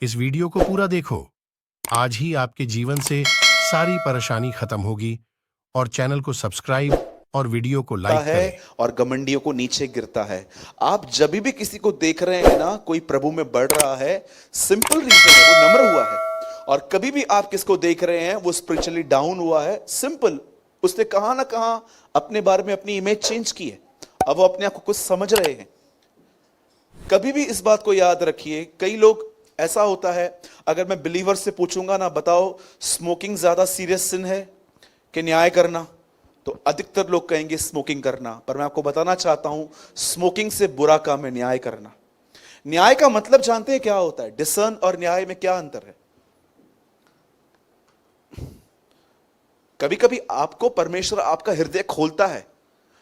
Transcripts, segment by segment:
इस वीडियो को पूरा देखो। आज ही आपके जीवन से सारी परेशानी खत्म होगी और चैनल को सब्सक्राइब और वीडियो को लाइक है करें। और घमंडियों को नीचे गिरता है। आप जब भी किसी को देख रहे हैं ना, कोई प्रभु में बढ़ रहा है, सिंपल रीजन है, वो नम्र हुआ है। और कभी भी आप किसको देख रहे हैं वो स्पिरिचुअली डाउन हुआ है, सिंपल, उसने कहां ना कहां अपने बारे में अपनी इमेज चेंज की है। अब वो अपने आप को कुछ समझ रहे हैं। कभी भी इस बात को याद रखिए, कई लोग ऐसा होता है, अगर मैं बिलीवर से पूछूंगा ना, बताओ स्मोकिंग ज्यादा सीरियस सिन है कि न्याय करना, तो अधिकतर लोग कहेंगे स्मोकिंग करना। पर मैं आपको बताना चाहता हूं, स्मोकिंग से बुरा काम है न्याय करना। न्याय का मतलब जानते हैं क्या होता है? डिसर्न और न्याय में क्या अंतर है? कभी कभी आपको परमेश्वर आपका हृदय खोलता है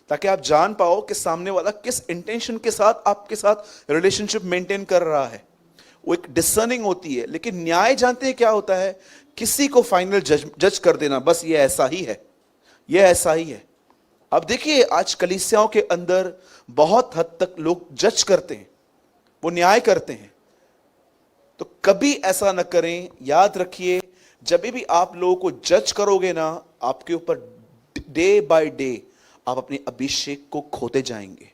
ताकि आप जान पाओ कि सामने वाला किस इंटेंशन के साथ आपके साथ रिलेशनशिप मेंटेन कर रहा है। वो एक डिसर्निंग होती है। लेकिन न्याय जानते हैं क्या होता है? किसी को फाइनल जज कर देना, बस ये ऐसा ही है, ये ऐसा ही है। अब देखिए, आज कलीसियाओं के अंदर बहुत हद तक लोग जज करते हैं, वो न्याय करते हैं। तो कभी ऐसा न करें। याद रखिए, जब भी आप लोगों को जज करोगे ना, आपके ऊपर डे बाय डे आप अपने अभिषेक को खोते जाएंगे।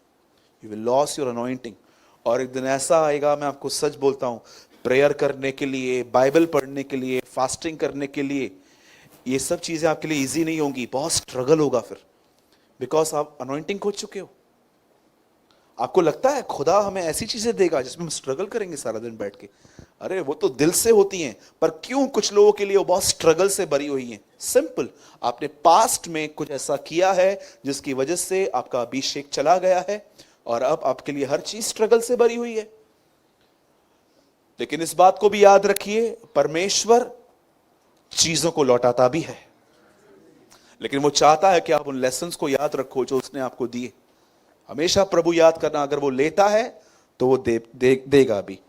You will loss your anointing. और एक दिन ऐसा आएगा, मैं आपको सच बोलता हूं, प्रेयर करने के लिए, बाइबल पढ़ने के लिए, फास्टिंग करने के लिए, ये सब चीजें आपके लिए इजी नहीं होंगी, बहुत स्ट्रगल होगा फिर, बिकॉज आप अनॉइंटिंग खो चुके हो। आपको लगता है खुदा हमें ऐसी चीजें देगा जिसमें हम स्ट्रगल करेंगे सारा दिन बैठ के? अरे वो तो दिल से होती हैं, पर क्यों कुछ लोगों के लिए वो बहुत स्ट्रगल से भरी हुई हैं। सिंपल, आपने पास्ट में कुछ ऐसा किया है जिसकी वजह से आपका अभिषेक चला गया है और अब आपके लिए हर चीज स्ट्रगल से भरी हुई है। लेकिन इस बात को भी याद रखिए, परमेश्वर चीजों को लौटाता भी है, लेकिन वो चाहता है कि आप उन लेसन्स को याद रखो जो उसने आपको दिए। हमेशा प्रभु याद करना, अगर वो लेता है तो वो देगा भी।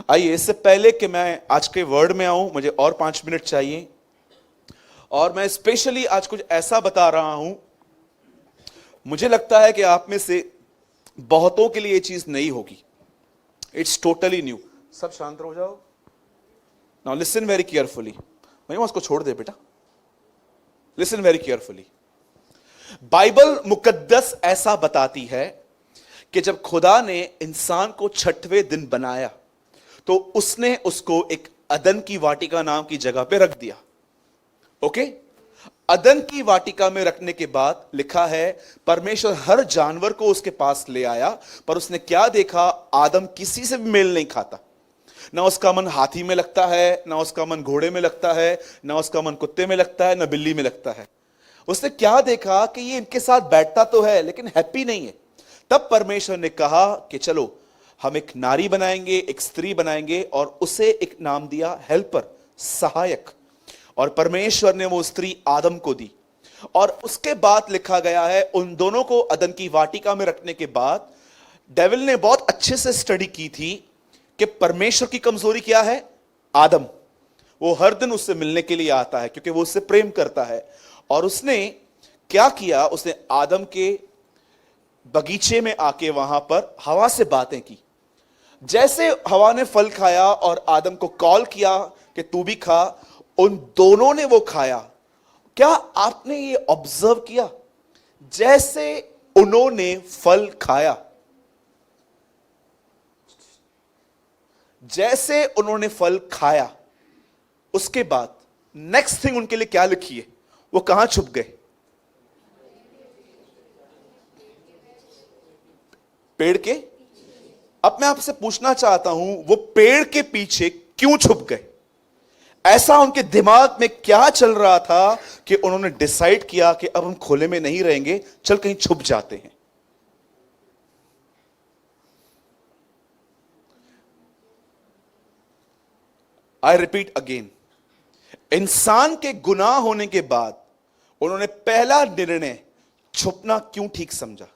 आइए, इससे पहले कि मैं आज के वर्ड में आऊं, मुझे और 5 मिनट चाहिए, और मैं स्पेशली आज कुछ ऐसा बता रहा हूं, मुझे लगता है कि आप में से बहुतों के लिए ये चीज नई होगी। It's totally new. सब शांत हो जाओ। Now listen very carefully. मैं उसको छोड़ दे बेटा। Listen very carefully. बाइबल मुकद्दस ऐसा बताती है कि जब खुदा ने इंसान को 6वें दिन बनाया तो उसने उसको एक अदन की वाटिका नाम की जगह पे रख दिया। ओके? अदन की वाटिका में रखने के बाद लिखा है, परमेश्वर हर जानवर को उसके पास ले आया, पर उसने क्या देखा? आदम किसी से भी मेल नहीं खाता। ना उसका मन हाथी में लगता है, ना उसका मन घोड़े में लगता है, ना उसका मन कुत्ते में लगता है, ना बिल्ली में लगता है। उसने क्या देखा कि ये इनके साथ बैठता तो है लेकिन हैप्पी नहीं है। तब परमेश्वर ने कहा कि चलो हम एक नारी बनाएंगे, एक स्त्री बनाएंगे, और उसे एक नाम दिया हेल्पर, सहायक। और परमेश्वर ने वो स्त्री आदम को दी। और उसके बाद लिखा गया है, उन दोनों को अदन की वाटिका में रखने के बाद डेविल ने बहुत अच्छे से स्टडी की थी कि परमेश्वर की कमजोरी क्या है? आदम। वो हर दिन उससे मिलने के लिए आता है क्योंकि वो उससे प्रेम करता है। और उसने क्या किया? उसने आदम के बगीचे में आके वहां पर हवा से बातें की। जैसे हवा ने फल खाया और आदम को कॉल किया कि तू भी खा, उन दोनों ने वो खाया। क्या आपने ये ऑब्जर्व किया? जैसे उन्होंने फल खाया, जैसे उन्होंने फल खाया, उसके बाद नेक्स्ट थिंग उनके लिए क्या लिखी है? वो कहां छुप गए? पेड़ के। अब मैं आपसे पूछना चाहता हूं, वो पेड़ के पीछे क्यों छुप गए? ऐसा उनके दिमाग में क्या चल रहा था कि उन्होंने डिसाइड किया कि अब हम खुले में नहीं रहेंगे, चल कहीं छुप जाते हैं। आई रिपीट अगेन, इंसान के गुनाह होने के बाद उन्होंने पहला निर्णय छुपना क्यों ठीक समझा?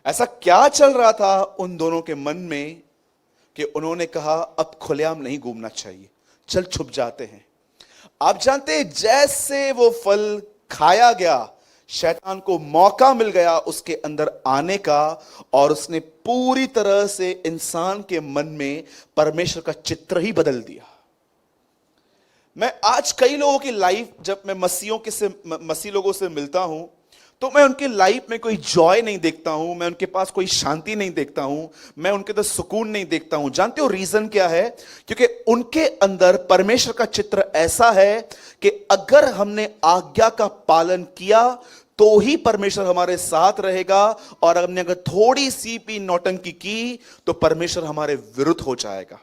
ऐसा क्या चल रहा था उन दोनों के मन में कि उन्होंने कहा अब खुलेआम नहीं घूमना चाहिए, चल छुप जाते हैं। आप जानते हैं, जैसे वो फल खाया गया, शैतान को मौका मिल गया उसके अंदर आने का, और उसने पूरी तरह से इंसान के मन में परमेश्वर का चित्र ही बदल दिया। मैं आज कई लोगों की लाइफ, जब मैं मसीह लोगों से मिलता हूं, तो मैं उनकी लाइफ में कोई जॉय नहीं देखता हूं, मैं उनके पास कोई शांति नहीं देखता हूं, मैं उनके अंदर सुकून नहीं देखता हूं। जानते हो रीजन क्या है? क्योंकि उनके अंदर परमेश्वर का चित्र ऐसा है कि अगर हमने आज्ञा का पालन किया तो ही परमेश्वर हमारे साथ रहेगा, और हमने अगर थोड़ी सी भी नौटंकी की तो परमेश्वर हमारे विरुद्ध हो जाएगा।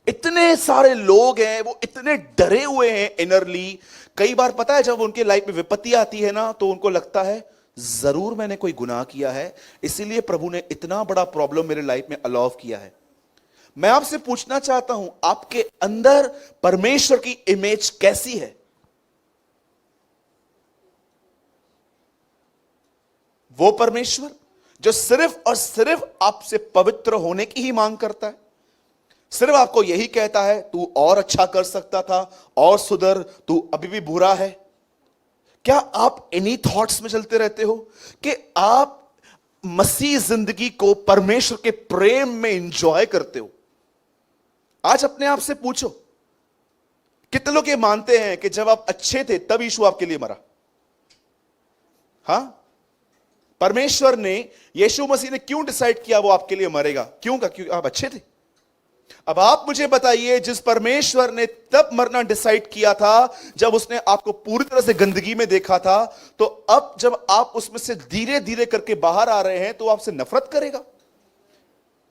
इतने सारे लोग हैं, वो इतने डरे हुए हैं इनरली। कई बार पता है, जब उनके लाइफ में विपत्ति आती है ना, तो उनको लगता है जरूर मैंने कोई गुनाह किया है, इसीलिए प्रभु ने इतना बड़ा प्रॉब्लम मेरे लाइफ में अलाउ किया है। मैं आपसे पूछना चाहता हूं, आपके अंदर परमेश्वर की इमेज कैसी है? वो परमेश्वर जो सिर्फ और सिर्फ आपसे पवित्र होने की ही मांग करता है, सिर्फ आपको यही कहता है तू और अच्छा कर सकता था, और सुधर, तू अभी भी बुरा है। क्या आप इन्हीं थॉट्स में चलते रहते हो कि आप मसीह जिंदगी को परमेश्वर के प्रेम में एंजॉय करते हो? आज अपने आप से पूछो, कितने लोग ये मानते हैं कि जब आप अच्छे थे तब यीशु आपके लिए मरा? हां, परमेश्वर ने, यीशु मसीह ने क्यों डिसाइड किया वो आपके लिए मरेगा? क्यों? क्योंकि आप अच्छे थे। अब आप मुझे बताइए, जिस परमेश्वर ने तब मरना डिसाइड किया था जब उसने आपको पूरी तरह से गंदगी में देखा था, तो अब जब आप उसमें से धीरे धीरे करके बाहर आ रहे हैं तो आपसे नफरत करेगा?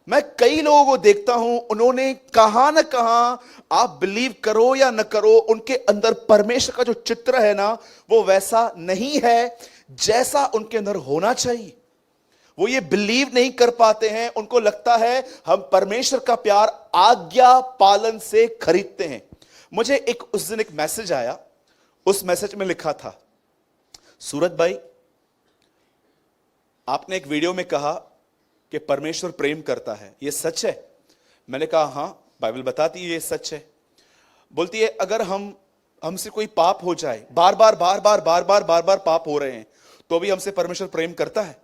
मैं कई लोगों को देखता हूं, उन्होंने कहां ना कहां, आप बिलीव करो या न करो, उनके अंदर परमेश्वर का जो चित्र है ना, वो वैसा नहीं है जैसा उनके अंदर होना चाहिए। वो ये बिलीव नहीं कर पाते हैं। उनको लगता है हम परमेश्वर का प्यार आज्ञा पालन से खरीदते हैं। मुझे उस दिन एक मैसेज आया, उस मैसेज में लिखा था, सूरज भाई आपने एक वीडियो में कहा कि परमेश्वर प्रेम करता है, यह सच है? मैंने कहा हां, बाइबल बताती है ये सच है। बोलती है अगर हमसे कोई पाप हो जाए, बार बार पाप हो रहे हैं, तो भी हमसे परमेश्वर प्रेम करता है?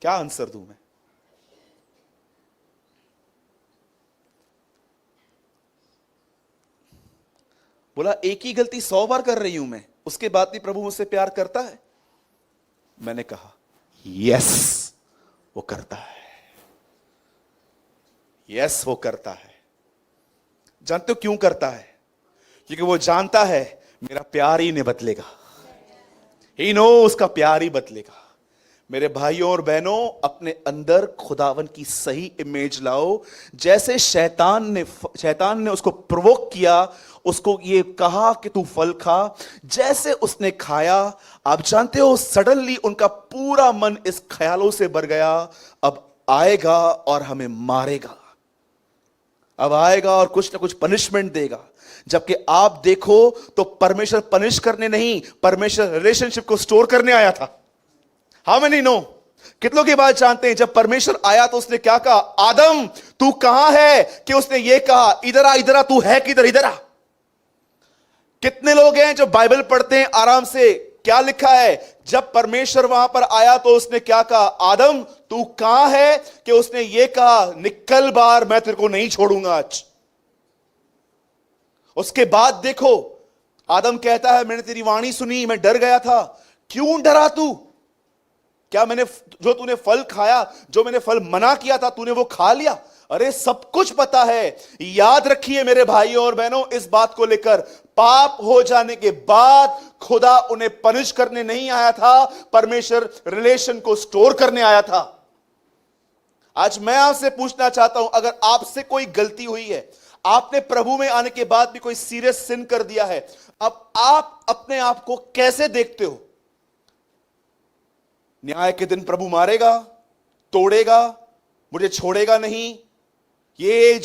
क्या आंसर दूं मैं? बोला एक ही गलती 100 बार कर रही हूं मैं, उसके बाद भी प्रभु मुझसे प्यार करता है? मैंने कहा यस, वो करता है, यस वो करता है। जानते हो क्यों करता है? क्योंकि वो जानता है मेरा प्यार ही नहीं बदलेगा। ही नो, उसका प्यार ही बदलेगा। मेरे भाइयों और बहनों, अपने अंदर खुदावन की सही इमेज लाओ। जैसे शैतान ने उसको प्रोवोक किया, उसको ये कहा कि तू फल खा, जैसे उसने खाया, आप जानते हो सडनली उनका पूरा मन इस ख्यालों से भर गया, अब आएगा और हमें मारेगा, अब आएगा और कुछ ना कुछ पनिशमेंट देगा। जबकि आप देखो तो परमेश्वर पनिश करने नहीं, परमेश्वर रिलेशनशिप को स्टोर करने आया था। How many know? कितनों की बात जानते हैं? जब परमेश्वर आया तो उसने क्या कहा? आदम तू कहां है? कि उसने ये कहा इधर आ, इधर आ, तू है किधर? इधर आ। कितने लोग हैं जो बाइबल पढ़ते हैं आराम से? क्या लिखा है? जब परमेश्वर वहां पर आया तो उसने क्या कहा? आदम तू कहां है? कि उसने ये कहा निकल बाहर, मैं तेरे को नहीं छोड़ूंगा आज। उसके बाद देखो आदम कहता है मैंने तेरी वाणी सुनी, मैं डर गया था। क्यों डरा तू? क्या जो तूने फल खाया, जो मैंने फल मना किया था, तूने वो खा लिया? अरे सब कुछ पता है। याद रखिए मेरे भाइयों और बहनों, इस बात को लेकर, पाप हो जाने के बाद खुदा उन्हें पनिश करने नहीं आया था, परमेश्वर रिलेशन को स्टोर करने आया था। आज मैं आपसे पूछना चाहता हूं, अगर आपसे कोई गलती हुई है, आपने प्रभु में आने के बाद भी कोई सीरियस सिन कर दिया है, अब आप अपने आप को कैसे देखते हो? न्याय के दिन प्रभु मारेगा, तोड़ेगा, मुझे छोड़ेगा नहीं। ये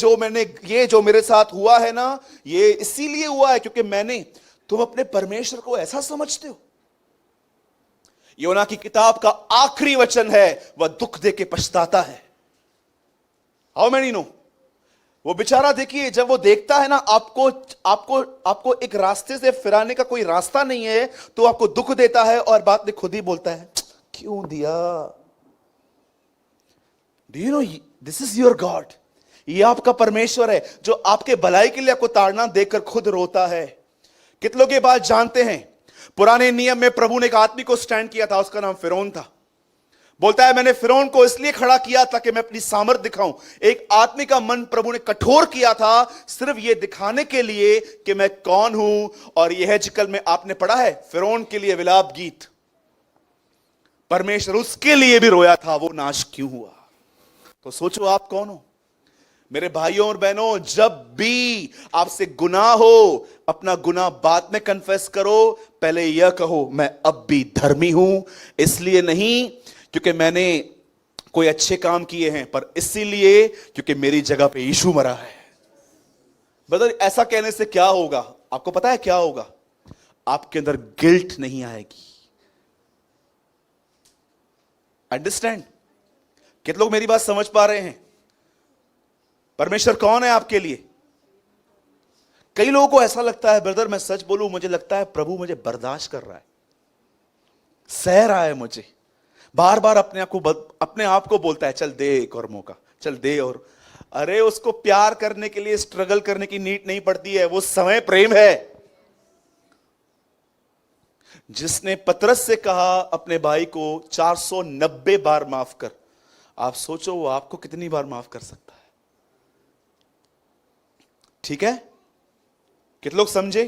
जो मेरे साथ हुआ है ना, ये इसीलिए हुआ है क्योंकि तुम अपने परमेश्वर को ऐसा समझते हो। योना की किताब का आखिरी वचन है, वह दुख दे के पछताता है। How many know? वो बेचारा देखिए, जब वो देखता है ना आपको आपको आपको एक रास्ते से फिराने का कोई रास्ता नहीं है, तो आपको दुख देता है और बाद में खुद ही बोलता है क्यों दिया। Do you no this is your God. ये आपका परमेश्वर है जो आपके भलाई के लिए आपको ताड़ना देकर खुद रोता है। कितने लोग ये बात जानते हैं? पुराने नियम में प्रभु ने एक आदमी को स्टैंड किया था, उसका नाम फिरौन था। बोलता है मैंने फिरौन को इसलिए खड़ा किया ताकि मैं अपनी सामर्थ दिखाऊं। एक आदमी का मन प्रभु ने कठोर किया था सिर्फ यह दिखाने के लिए कि मैं कौन हूं। और यह हेजकल में आपने पढ़ा है, फिरौन के लिए विलाप गीत। परमेश्वर उसके लिए भी रोया था, वो नाश क्यों हुआ। तो सोचो आप कौन हो। मेरे भाइयों और बहनों, जब भी आपसे गुनाह हो, अपना गुनाह बाद में कन्फेस करो, पहले यह कहो मैं अब भी धर्मी हूं। इसलिए नहीं क्योंकि मैंने कोई अच्छे काम किए हैं, पर इसीलिए क्योंकि मेरी जगह पे यीशु मरा है। ब्रदर, ऐसा कहने से क्या होगा? आपको पता है क्या होगा? आपके अंदर गिल्ट नहीं आएगी। अंडरस्टैंड? कितने लोग मेरी बात समझ पा रहे हैं? परमेश्वर कौन है आपके लिए? कई लोगों को ऐसा लगता है, ब्रदर मैं सच बोलूं, मुझे लगता है प्रभु मुझे बर्दाश्त कर रहा है, सह रहा है मुझे। बार बार अपने आप को बोलता है चल दे एक और मौका, चल दे और। अरे उसको प्यार करने के लिए स्ट्रगल करने की नीड नहीं पड़ती है, वो समय प्रेम है। जिसने पतरस से कहा अपने भाई को 490 बार माफ कर, आप सोचो वो आपको कितनी बार माफ कर सकता है। ठीक है? कितने लोग समझे?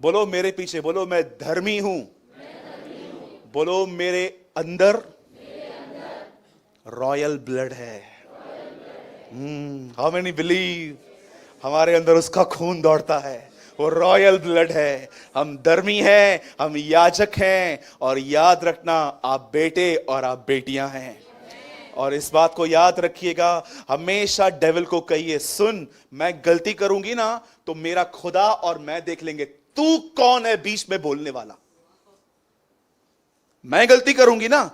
बोलो मेरे पीछे, बोलो मैं धर्मी हूं। बोलो मेरे अंदर रॉयल ब्लड है। How many believe? हमारे अंदर उसका खून दौड़ता है, वो रॉयल ब्लड है। हम धर्मी हैं, हम याजक हैं। और याद रखना, आप बेटे और आप बेटियां हैं। और इस बात को याद रखिएगा, हमेशा डेविल को कहिए सुन, मैं गलती करूंगी ना तो मेरा खुदा और मैं देख लेंगे, तू कौन है बीच में बोलने वाला। मैं गलती करूंगी ना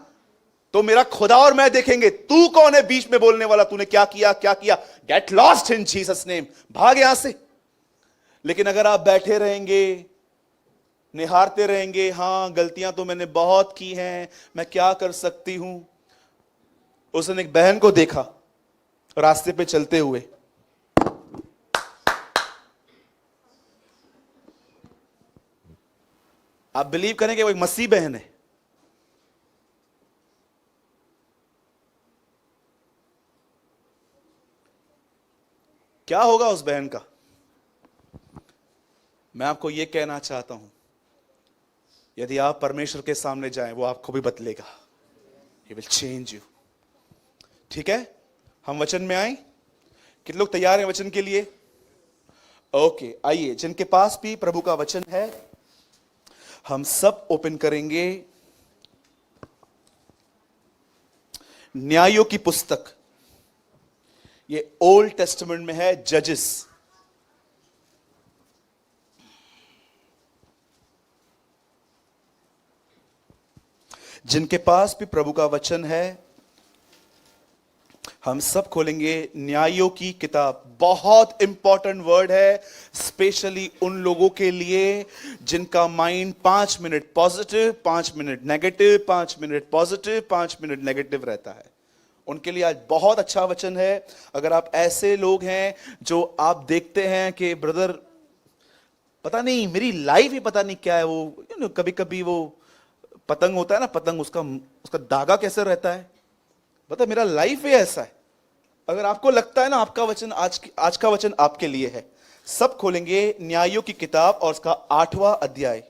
तो मेरा खुदा और मैं देखेंगे, तू कौन है बीच में बोलने वाला, तूने क्या किया क्या किया। Get lost in Jesus name, भाग यहां से। लेकिन अगर आप बैठे रहेंगे, निहारते रहेंगे, हां गलतियां तो मैंने बहुत की हैं, मैं क्या कर सकती हूं। उसने एक बहन को देखा रास्ते पे चलते हुए, आप बिलीव करेंगे वो एक मसीह बहन है। क्या होगा उस बहन का? मैं आपको यह कहना चाहता हूं, यदि आप परमेश्वर के सामने जाएं, वो आपको भी बदलेगा। He will change you। ठीक है, हम वचन में आए। कितने लोग तैयार हैं वचन के लिए? ओके, आइए, जिनके पास भी प्रभु का वचन है हम सब ओपन करेंगे न्यायों की पुस्तक। ये ओल्ड टेस्टामेंट में है, जजेस। जिनके पास भी प्रभु का वचन है हम सब खोलेंगे न्यायों की किताब। बहुत इंपॉर्टेंट वर्ड है, स्पेशली उन लोगों के लिए जिनका mind 5 minute positive, 5 minute negative, 5 minute positive, 5 minute negative रहता है। उनके लिए आज बहुत अच्छा वचन है। अगर आप ऐसे लोग हैं जो आप देखते हैं कि ब्रदर पता नहीं मेरी लाइफ ही पता नहीं क्या है, वो कभी कभी वो पतंग होता है ना, पतंग उसका धागा कैसे रहता है, पता मेरा लाइफ ही ऐसा है। अगर आपको लगता है ना आपका वचन आज का वचन आपके लिए है, सब खोलेंगे न्यायों की किताब और उसका 8वां अध्याय।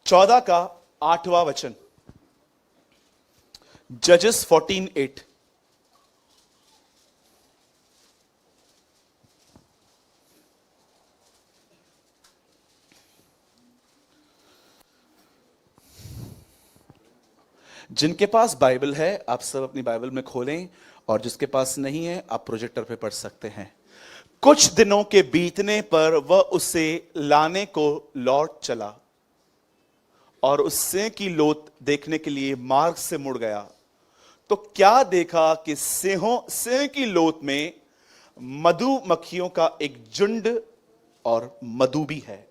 चौदह का 8वां वचन, जजेस 14:8। जिनके पास बाइबल है आप सब अपनी बाइबल में खोलें, और जिसके पास नहीं है आप प्रोजेक्टर पे पढ़ सकते हैं। कुछ दिनों के बीतने पर वह उसे लाने को लौट चला। और उस सिंह की लोथ देखने के लिए मार्ग से मुड़ गया तो क्या देखा कि सिंह की लोथ में मधुमक्खियों का एक झुंड और मधु भी है।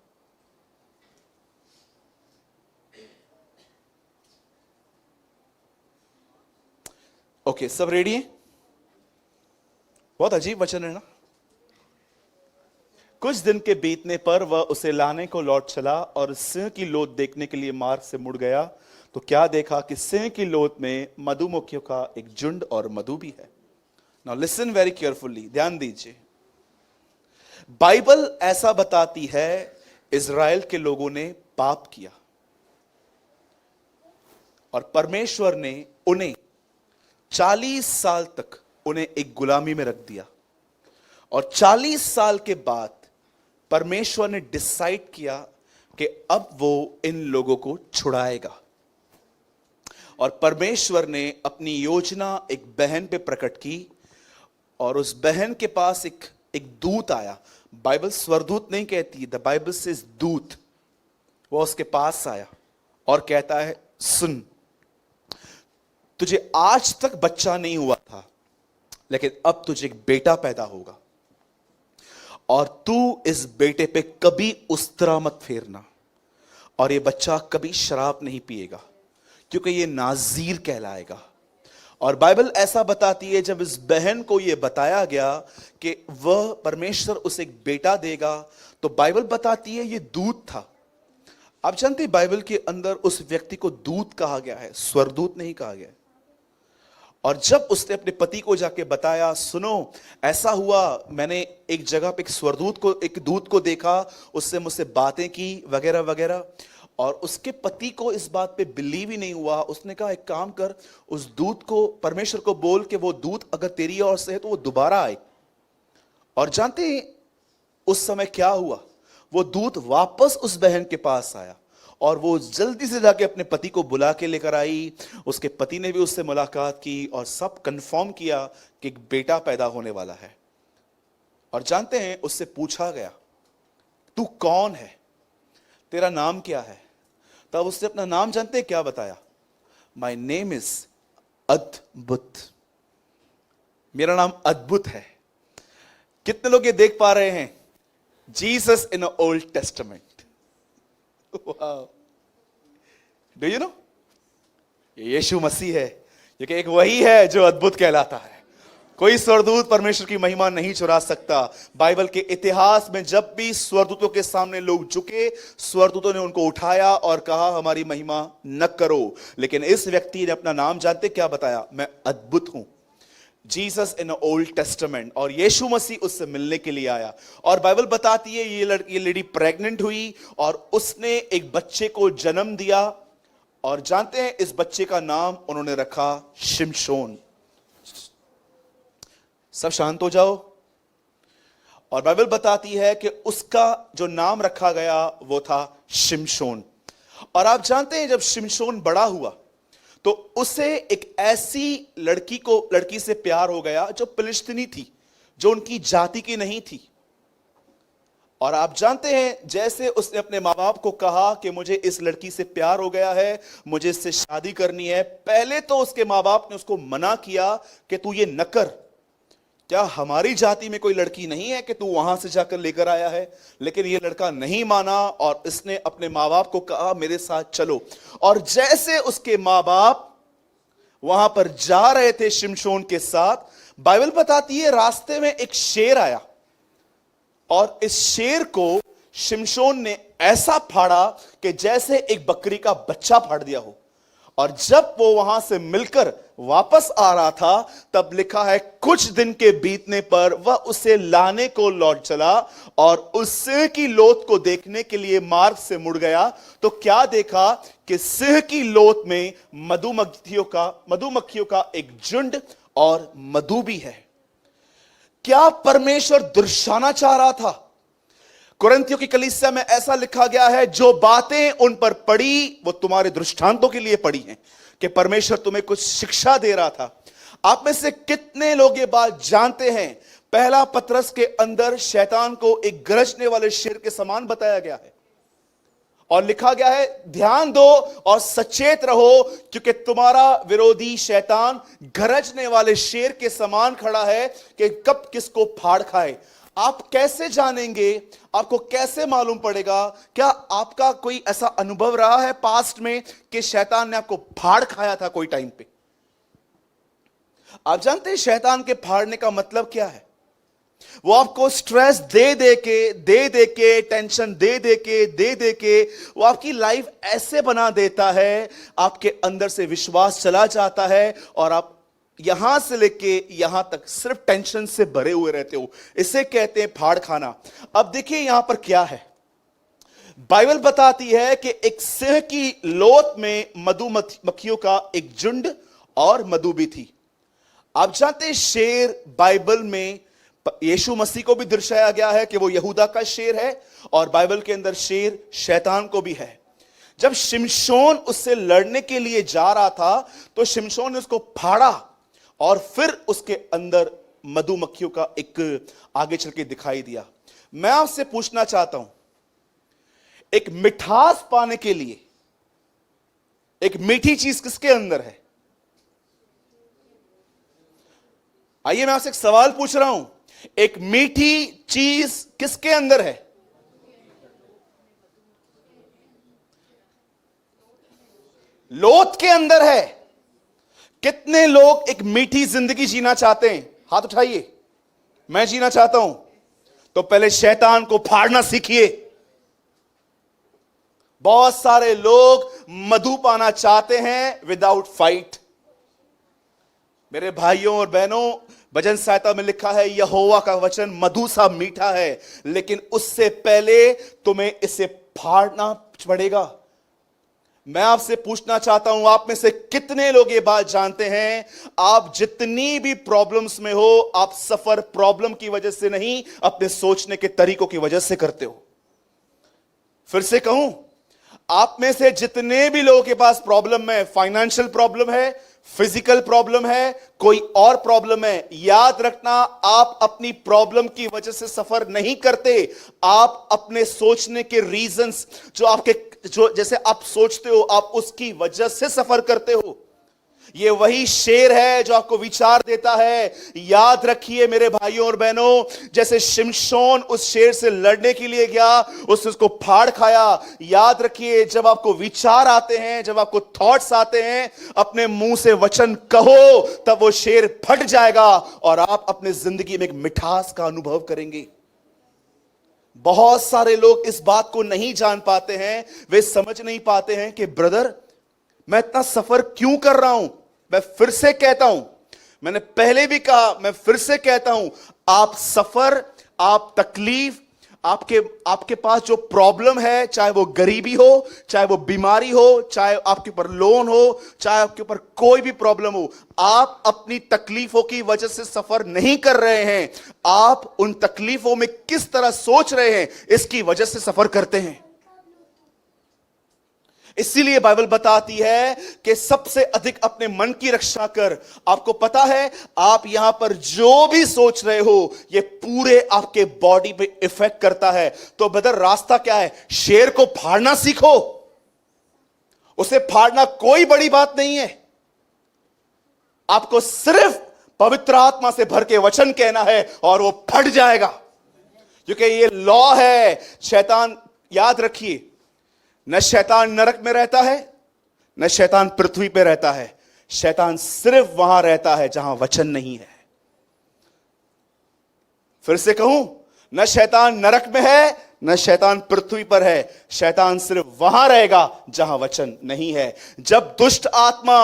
ओके, सब रेडी हैं? बहुत अजीब वचन है ना। कुछ दिन के बीतने पर वह उसे लाने को लौट चला और सिंह की लोथ देखने के लिए मार्ग से मुड़ गया तो क्या देखा कि सिंह की लोथ में मधुमक्खियों का एक झुंड और मधु भी है। नाउ लिसन वेरी केयरफुली, ध्यान दीजिए। बाइबल ऐसा बताती है इज़राइल के लोगों ने पाप किया और परमेश्वर ने उन्हें 40 साल तक उन्हें एक गुलामी में रख दिया और 40 साल के बाद परमेश्वर ने डिसाइड किया कि अब वो इन लोगों को छुड़ाएगा और परमेश्वर ने अपनी योजना एक बहन पे प्रकट की और उस बहन के पास एक दूत आया। बाइबल स्वर्गदूत नहीं कहती, द बाइबल से दूत। वो उसके पास आया और कहता है, सुन, तुझे आज तक बच्चा नहीं हुआ था लेकिन अब तुझे एक बेटा पैदा होगा और तू इस बेटे पे कभी उस तरह मत फेरना और ये बच्चा कभी शराब नहीं पिएगा क्योंकि ये नाजीर कहलाएगा। और बाइबल ऐसा बताती है जब इस बहन को ये बताया गया कि वह परमेश्वर उसे एक बेटा देगा तो बाइबल बताती है ये दूत था। आप जानते हैं बाइबल के अंदर उस व्यक्ति को दूत कहा गया है, स्वर्गदूत नहीं कहा गया है। और जब उसने अपने पति को जाके बताया, सुनो ऐसा हुआ, मैंने एक जगह पे एक दूत को देखा, उससे मुझसे बातें की वगैरह वगैरह, और उसके पति को इस बात पे बिलीव ही नहीं हुआ। उसने कहा एक काम कर, उस दूत को, परमेश्वर को बोल कि वो दूत अगर तेरी ओर से है तो वो दोबारा आए। और जानते हैं उस समय क्या हुआ? वो दूत वापस उस बहन के पास आया और वो जल्दी से जाके अपने पति को बुला के लेकर आई। उसके पति ने भी उससे मुलाकात की और सब कंफर्म किया कि एक बेटा पैदा होने वाला है। और जानते हैं उससे पूछा गया, तू कौन है, तेरा नाम क्या है? तब उसने अपना नाम जानते हैं क्या बताया? माय नेम इज अद्भुत। मेरा नाम अद्भुत है। कितने लोग ये देख पा रहे हैं? Jesus in Old Testament. Do you know, Yeshu Masih है, क्योंकि एक वही है जो अद्भुत कहलाता है। कोई स्वर्गदूत परमेश्वर की महिमा नहीं चुरा सकता। बाइबल के इतिहास में जब भी स्वर्गदूतों के सामने लोग झुके, स्वर्गदूतों ने उनको उठाया और कहा हमारी महिमा न करो। लेकिन इस व्यक्ति ने अपना नाम जानते क्या बताया? मैं अद्भुत हूं। Jesus in Old testament. और यीशु मसीह उससे मिलने के लिए आया। और बाइबल बताती है ये लेडी प्रेग्नेंट हुई और उसने एक बच्चे को जन्म दिया। और जानते हैं इस बच्चे का नाम उन्होंने रखा शिमशोन। सब शांत हो जाओ। और बाइबल बताती है कि उसका जो नाम रखा गया वो था शिमशोन। और आप जानते हैं जब शिमशोन बड़ा हुआ तो उसे एक ऐसी लड़की से प्यार हो गया जो फिलिस्तीनी थी, जो उनकी जाति की नहीं थी। और आप जानते हैं जैसे उसने अपने माँ बाप को कहा कि मुझे इस लड़की से प्यार हो गया है, मुझे इससे शादी करनी है, पहले तो उसके माँ बाप ने उसको मना किया कि तू ये न कर। क्या हमारी जाति में कोई लड़की नहीं है कि तू वहां से जाकर लेकर आया है? लेकिन ये लड़का नहीं माना और इसने अपने माँ बाप को कहा मेरे साथ चलो। और जैसे उसके माँ बाप वहां पर जा रहे थे शिमशोन के साथ, बाइबल बताती है रास्ते में एक शेर आया और इस शेर को शिमशोन ने ऐसा फाड़ा कि जैसे एक बकरी का बच्चा फाड़ दिया हो। और जब वो वहां से मिलकर वापस आ रहा था तब लिखा है कुछ दिन के बीतने पर वह उसे लाने को लौट चला और उस सिंह की लोथ को देखने के लिए मार्ग से मुड़ गया तो क्या देखा कि सिंह की लोथ में मधुमक्खियों का एक झुंड और मधु भी है। क्या परमेश्वर दर्शाना चाह रहा था? कुरिन्थियों की कलीसिया में ऐसा लिखा गया है, जो बातें उन पर पड़ी वो तुम्हारे दृष्टांतों के लिए पड़ी हैं, कि परमेश्वर तुम्हें कुछ शिक्षा दे रहा था। आप में से कितने लोग ये बात जानते हैं? पहला पतरस के अंदर शैतान को एक गरजने वाले शेर के समान बताया गया है और लिखा गया है ध्यान दो और सचेत रहो, क्योंकि तुम्हारा विरोधी शैतान गरजने वाले शेर के समान खड़ा है कि कब किसको फाड़ खाए। आप कैसे जानेंगे, आपको कैसे मालूम पड़ेगा? क्या आपका कोई ऐसा अनुभव रहा है पास्ट में कि शैतान ने आपको फाड़ खाया था कोई टाइम पे? आप जानते हैं शैतान के फाड़ने का मतलब क्या है? वो आपको स्ट्रेस दे दे के टेंशन दे के वो आपकी लाइफ ऐसे बना देता है, आपके अंदर से विश्वास चला जाता है और आप यहां से लेके यहां तक सिर्फ टेंशन से भरे हुए रहते हो। इसे कहते हैं फाड़ खाना। अब देखिए यहां पर क्या है, बाइबल बताती है कि एक सिंह की लोथ में मधुमक्खियों का एक झुंड और मधु भी थी। आप जानते हैं शेर बाइबल में यीशु मसीह को भी दर्शाया गया है कि वो यहूदा का शेर है, और बाइबल के अंदर शेर शैतान को भी है। जब शिमशोन उससे लड़ने के लिए जा रहा था तो शिमशोन ने उसको फाड़ा और फिर उसके अंदर मधुमक्खियों का एक आगे चल के दिखाई दिया। मैं आपसे पूछना चाहता हूं, एक मिठास पाने के लिए एक मीठी चीज किसके अंदर है? आइए मैं आपसे एक सवाल पूछ रहा हूं, एक मीठी चीज किसके अंदर है? लोथ के अंदर है। कितने लोग एक मीठी जिंदगी जीना चाहते हैं? हाथ उठाइए। मैं जीना चाहता हूं तो पहले शैतान को फाड़ना सीखिए। बहुत सारे लोग मधु पाना चाहते हैं विदाउट फाइट। मेरे भाइयों और बहनों, भजन सहायता में लिखा है यहोवा का वचन मधु सा मीठा है, लेकिन उससे पहले तुम्हें इसे फाड़ना पड़ेगा। मैं आपसे पूछना चाहता हूं, आप में से कितने लोग ये बात जानते हैं, आप जितनी भी प्रॉब्लम्स में हो, आप सफर प्रॉब्लम की वजह से नहीं, अपने सोचने के तरीकों की वजह से करते हो। फिर से कहूं, आप में से जितने भी लोगों के पास प्रॉब्लम है, फाइनेंशियल प्रॉब्लम है, फिजिकल प्रॉब्लम है, कोई और प्रॉब्लम है, याद रखना आप अपनी प्रॉब्लम की वजह से सफर नहीं करते। आप अपने सोचने के रीजंस जो जैसे आप सोचते हो, आप उसकी वजह से सफर करते हो। ये वही शेर है जो आपको विचार देता है। याद रखिए मेरे भाइयों और बहनों, जैसे शिमशोन उस शेर से लड़ने के लिए गया, उसने उसको फाड़ खाया। याद रखिए, जब आपको विचार आते हैं, जब आपको थॉट्स आते हैं, अपने मुंह से वचन कहो, तब वो शेर फट जाएगा और आप अपने जिंदगी में एक मिठास का अनुभव करेंगे। बहुत सारे लोग इस बात को नहीं जान पाते हैं, वे समझ नहीं पाते हैं कि ब्रदर मैं इतना सफर क्यों कर रहा हूं। मैं फिर से कहता हूं, मैंने पहले भी कहा, मैं फिर से कहता हूं, आप सफर, आप तकलीफ, आपके पास जो प्रॉब्लम है, चाहे वो गरीबी हो, चाहे वो बीमारी हो, चाहे आपके ऊपर लोन हो, चाहे आपके ऊपर कोई भी प्रॉब्लम हो, आप अपनी तकलीफों की वजह से सफर नहीं कर रहे हैं। आप उन तकलीफों में किस तरह सोच रहे हैं, इसकी वजह से सफर करते हैं। इसीलिए बाइबल बताती है कि सबसे अधिक अपने मन की रक्षा कर। आपको पता है, आप यहां पर जो भी सोच रहे हो, ये पूरे आपके बॉडी पे इफेक्ट करता है। तो ब्रदर रास्ता क्या है? शेर को फाड़ना सीखो। उसे फाड़ना कोई बड़ी बात नहीं है। आपको सिर्फ पवित्र आत्मा से भर के वचन कहना है और वो फट जाएगा, क्योंकि ये लॉ है। शैतान, याद रखिए, न शैतान नरक में रहता है, न शैतान पृथ्वी पे रहता है। शैतान सिर्फ वहां रहता है जहां वचन नहीं है। फिर से कहूं, न शैतान नरक में है, न शैतान पृथ्वी पर है। शैतान सिर्फ वहां रहेगा जहां वचन नहीं है। जब दुष्ट आत्मा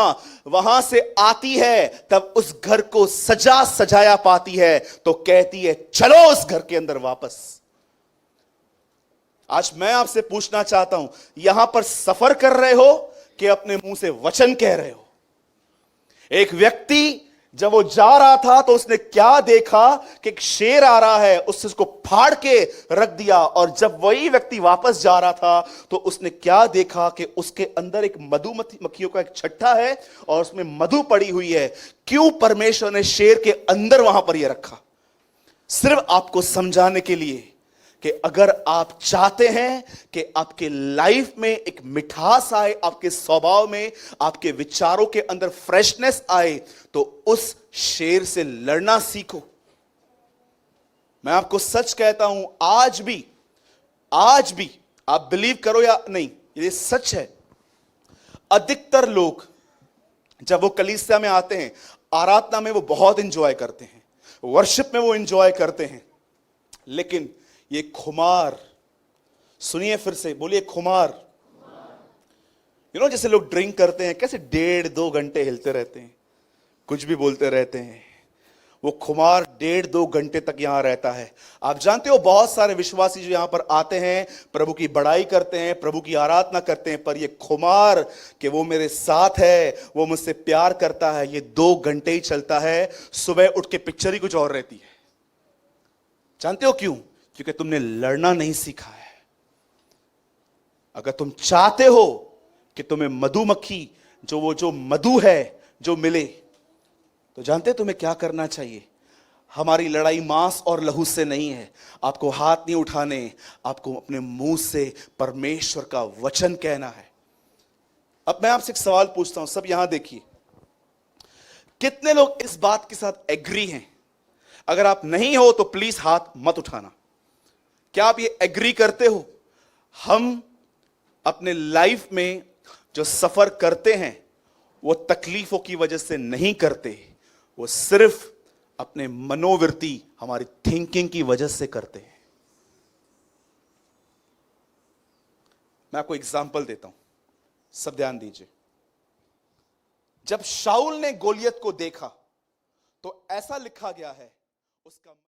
वहां से आती है, तब उस घर को सजा सजाया पाती है, तो कहती है चलो उस घर के अंदर वापस। आज मैं आपसे पूछना चाहता हूं, यहां पर सफर कर रहे हो कि अपने मुंह से वचन कह रहे हो? एक व्यक्ति जब वो जा रहा था तो उसने क्या देखा कि एक शेर आ रहा है, उसने उसको फाड़ के रख दिया। और जब वही व्यक्ति वापस जा रहा था तो उसने क्या देखा कि उसके अंदर एक मधुमक्खियों का एक छट्टा है और उसमें मधु पड़ी हुई है। क्यों परमेश्वर ने शेर के अंदर वहां पर यह रखा? सिर्फ आपको समझाने के लिए कि अगर आप चाहते हैं कि आपके लाइफ में एक मिठास आए, आपके स्वभाव में, आपके विचारों के अंदर फ्रेशनेस आए, तो उस शेर से लड़ना सीखो। मैं आपको सच कहता हूं, आज भी आप बिलीव करो या नहीं, ये सच है, अधिकतर लोग जब वो कलीसिया में आते हैं, आराधना में वो बहुत इंजॉय करते हैं, वर्शिप में वो इंजॉय करते हैं, लेकिन ये खुमार, सुनिए फिर से, बोलिए खुमार। जैसे लोग ड्रिंक करते हैं, कैसे 1.5-2 घंटे हिलते रहते हैं, कुछ भी बोलते रहते हैं, वो खुमार 1.5-2 घंटे तक यहां रहता है। आप जानते हो बहुत सारे विश्वासी जो यहां पर आते हैं, प्रभु की बड़ाई करते हैं, प्रभु की आराधना करते हैं, पर ये खुमार कि वो मेरे साथ है, वो मुझसे प्यार करता है, ये 2 घंटे ही चलता है। सुबह उठ के पिक्चर ही कुछ और रहती है। जानते हो क्यों? क्योंकि तुमने लड़ना नहीं सीखा है। अगर तुम चाहते हो कि तुम्हें मधुमक्खी जो मधु है जो मिले, तो जानते हो तुम्हें क्या करना चाहिए? हमारी लड़ाई मांस और लहू से नहीं है। आपको हाथ नहीं उठाने, आपको अपने मुंह से परमेश्वर का वचन कहना है। अब मैं आपसे एक सवाल पूछता हूं, सब यहां देखिए, कितने लोग इस बात के साथ एग्री हैं? अगर आप नहीं हो तो प्लीज हाथ मत उठाना। क्या आप ये एग्री करते हो? हम अपने लाइफ में जो सफर करते हैं वो तकलीफों की वजह से नहीं करते, वो सिर्फ अपने मनोवृत्ति, हमारी थिंकिंग की वजह से करते हैं। मैं आपको एग्जांपल देता हूं, सब ध्यान दीजिए। जब शाऊल ने गोलियत को देखा तो ऐसा लिखा गया है, उसका